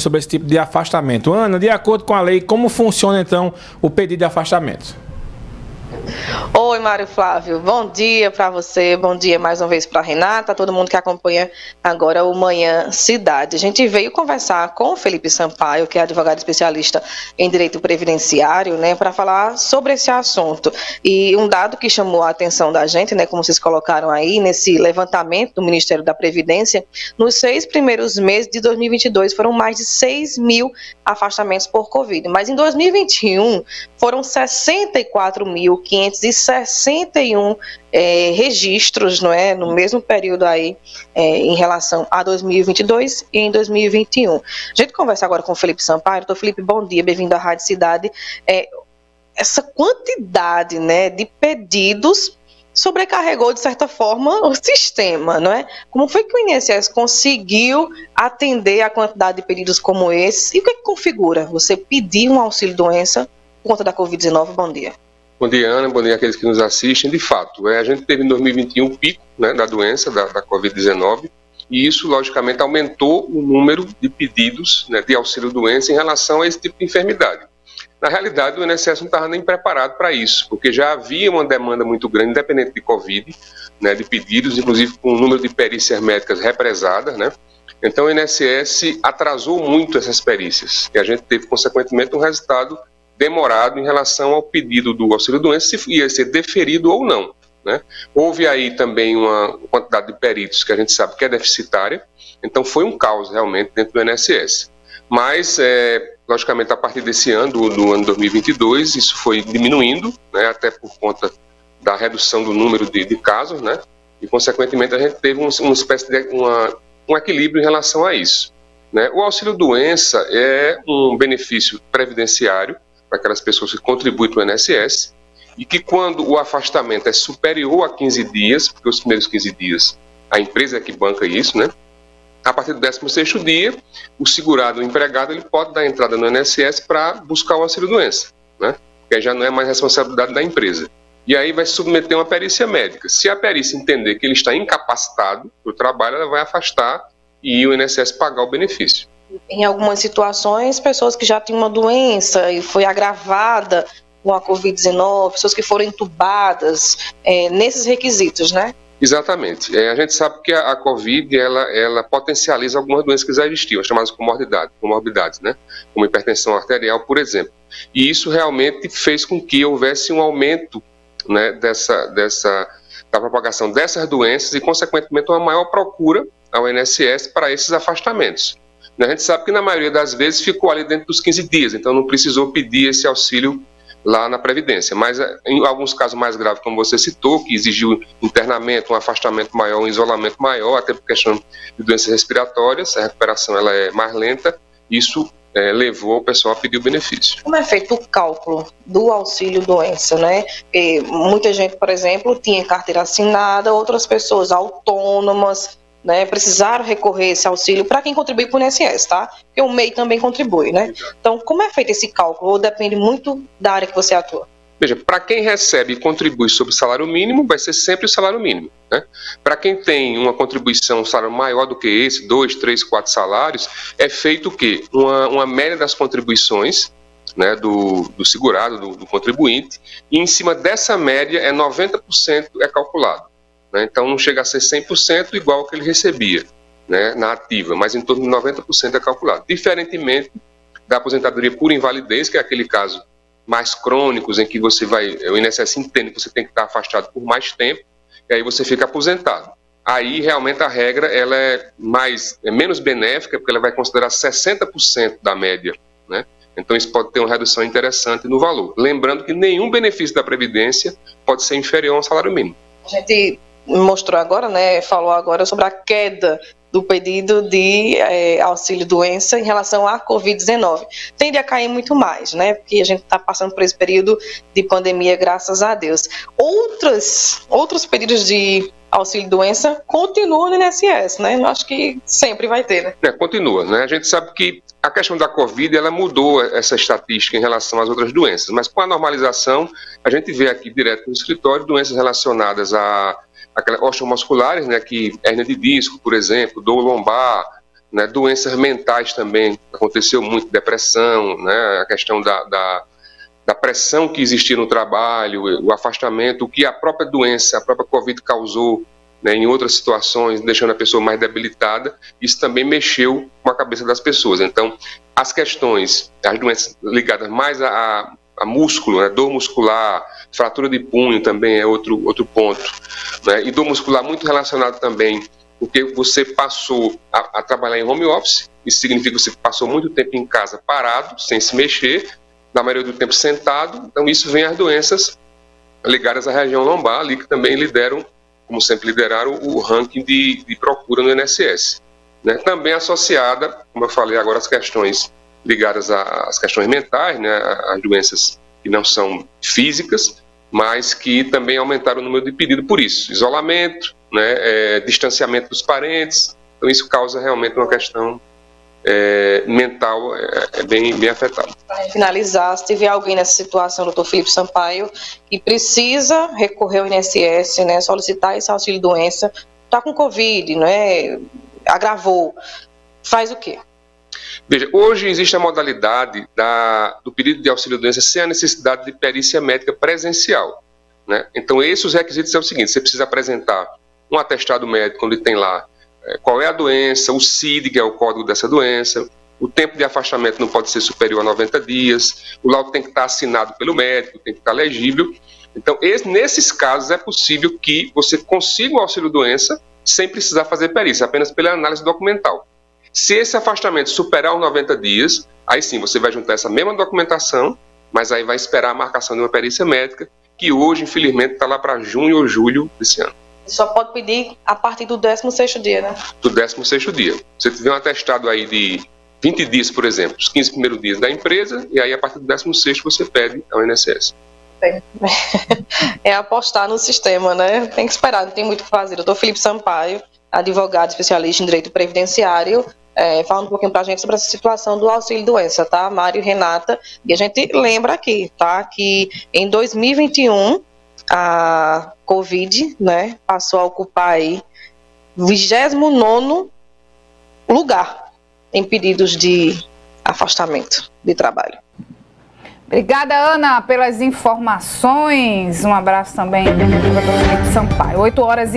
sobre esse tipo de afastamento. Ana, de acordo com a lei, como funciona então o pedido de afastamento? Oi, Mário Flávio, bom dia para você, bom dia mais uma vez para a Renata, todo mundo que acompanha agora o Manhã Cidade. A gente veio conversar com o Felipe Sampaio, que é advogado especialista em direito previdenciário, né, para falar sobre esse assunto. E um dado que chamou a atenção da gente, né, como vocês colocaram aí, nesse levantamento do Ministério da Previdência, nos 6 primeiros meses de 2022 foram mais de 6 mil afastamentos por Covid, mas em 2021 foram 64.561 registros, não é, no mesmo período aí, em relação a 2022 e em 2021. A gente conversa agora com o Felipe Sampaio. Doutor Felipe, bom dia, bem-vindo à Rádio Cidade. Essa quantidade, né, de pedidos sobrecarregou, de certa forma, o sistema, não é? Como foi que o INSS conseguiu atender a quantidade de pedidos como esse? E o que configura você pedir um auxílio-doença por conta da Covid-19? Bom dia. Bom dia, Ana. Bom dia àqueles que nos assistem. De fato, a gente teve em 2021 um pico, né, da doença, da Covid-19, e isso, logicamente, aumentou o número de pedidos, né, de auxílio-doença em relação a esse tipo de enfermidade. Na realidade, o INSS não estava nem preparado para isso, porque já havia uma demanda muito grande, independente de Covid, né, de pedidos, inclusive com o número de perícias médicas represadas, né? Então, o INSS atrasou muito essas perícias, e a gente teve, consequentemente, um resultado demorado em relação ao pedido do auxílio-doença, se ia ser deferido ou não, né? Houve aí também uma quantidade de peritos que a gente sabe que é deficitária, então foi um caos realmente dentro do INSS. Mas, logicamente, a partir desse ano, do ano 2022, isso foi diminuindo, né, até por conta da redução do número de casos, né, e, consequentemente, a gente teve uma espécie de um equilíbrio em relação a isso, né. O auxílio-doença é um benefício previdenciário para aquelas pessoas que contribuem para o INSS e que, quando o afastamento é superior a 15 dias, porque os primeiros 15 dias a empresa é que banca isso, né, a partir do 16º dia, o segurado, o empregado, ele pode dar entrada no INSS para buscar o auxílio-doença, né? Porque aí já não é mais responsabilidade da empresa. E aí vai submeter uma perícia médica. Se a perícia entender que ele está incapacitado para o trabalho, ela vai afastar e o INSS pagar o benefício. Em algumas situações, pessoas que já têm uma doença e foi agravada com a Covid-19, pessoas que foram entubadas, nesses requisitos, né? Exatamente. A gente sabe que a Covid, ela potencializa algumas doenças que já existiam, chamadas comorbidades, né? Como hipertensão arterial, por exemplo. E isso realmente fez com que houvesse um aumento, né, da propagação dessas doenças e, consequentemente, uma maior procura ao INSS para esses afastamentos. A gente sabe que, na maioria das vezes, ficou ali dentro dos 15 dias, então não precisou pedir esse auxílio lá na Previdência, mas em alguns casos mais graves, como você citou, que exigiu internamento, um afastamento maior, um isolamento maior, até por questão de doenças respiratórias, a recuperação ela é mais lenta, isso levou o pessoal a pedir o benefício. Como é feito o cálculo do auxílio-doença, né? E muita gente, por exemplo, tinha carteira assinada, outras pessoas autônomas, né, precisaram recorrer a esse auxílio para quem contribui para o INSS, tá? Porque o MEI também contribui, né? Então, como é feito esse cálculo? Ou depende muito da área que você atua? Veja, para quem recebe e contribui sobre o salário mínimo, vai ser sempre o salário mínimo, né? Para quem tem uma contribuição, um salário maior do que esse, 2, 3, 4 salários, é feito o quê? Uma média das contribuições, né, do segurado, do contribuinte, e em cima dessa média 90% é calculado. Então, não chega a ser 100% igual ao que ele recebia, né, na ativa, mas em torno de 90% é calculado. Diferentemente da aposentadoria por invalidez, que é aquele caso mais crônicos, em que o INSS entende que você tem que estar afastado por mais tempo, e aí você fica aposentado. Aí, realmente, a regra ela é menos benéfica, porque ela vai considerar 60% da média, né? Então, isso pode ter uma redução interessante no valor. Lembrando que nenhum benefício da Previdência pode ser inferior ao salário mínimo. A gente mostrou agora, né, falou agora sobre a queda do pedido de auxílio-doença em relação à Covid-19. Tende a cair muito mais, né, porque a gente está passando por esse período de pandemia, graças a Deus. Outros pedidos de auxílio-doença continuam no INSS, né? Eu acho que sempre vai ter, né? Continua, né? A gente sabe que a questão da Covid, ela mudou essa estatística em relação às outras doenças, mas com a normalização, a gente vê aqui direto no escritório doenças relacionadas a osteomusculares, né, que hérnia de disco, por exemplo, dor lombar, né? Doenças mentais também, aconteceu muito, depressão, né? A questão da pressão que existia no trabalho, o afastamento, o que a própria doença, a própria Covid causou, né, em outras situações, deixando a pessoa mais debilitada, isso também mexeu com a cabeça das pessoas. Então, as questões, as doenças ligadas mais a músculo, né, dor muscular, fratura de punho também é outro ponto, né, e dor muscular muito relacionado também, porque você passou a trabalhar em home office, isso significa que você passou muito tempo em casa parado, sem se mexer, na maioria do tempo sentado, então isso vem as doenças ligadas à região lombar, ali que também lideram, como sempre lideraram, o ranking de procura no INSS. Né? Também associada, como eu falei agora, as questões ligadas às questões mentais, né? As doenças que não são físicas, mas que também aumentaram o número de pedidos por isso. Isolamento, né? Distanciamento dos parentes, então isso causa realmente uma questão mental bem afetada. Para finalizar, se tiver alguém nessa situação, doutor Felipe Sampaio, que precisa recorrer ao INSS, né, solicitar esse auxílio-doença, está com Covid, né, agravou, faz o quê? Veja, hoje existe a modalidade do pedido de auxílio-doença sem a necessidade de perícia médica presencial. Né? Então, os requisitos são o seguinte: você precisa apresentar um atestado médico onde tem lá qual é a doença, o CID, que é o código dessa doença, o tempo de afastamento não pode ser superior a 90 dias, o laudo tem que estar assinado pelo médico, tem que estar legível. Então, nesses casos, é possível que você consiga o auxílio-doença sem precisar fazer perícia, apenas pela análise documental. Se esse afastamento superar os 90 dias, aí sim, você vai juntar essa mesma documentação, mas aí vai esperar a marcação de uma perícia médica, que hoje, infelizmente, está lá para junho ou julho desse ano. Só pode pedir a partir do 16º dia, né? Do 16º dia. Você tiver um atestado aí de 20 dias, por exemplo, os 15 primeiros dias da empresa, e aí a partir do 16º você pede ao INSS. É apostar no sistema, né? Tem que esperar, não tem muito o que fazer. Doutor Felipe Sampaio, advogado especialista em direito previdenciário, falando um pouquinho pra gente sobre essa situação do auxílio-doença, tá? Mário e Renata. E a gente lembra aqui, tá? Que em 2021, a Covid, né, passou a ocupar aí 29º lugar em pedidos de afastamento de trabalho. Obrigada, Ana, pelas informações. Um abraço também do Dr. Felipe Sampaio. 8h20.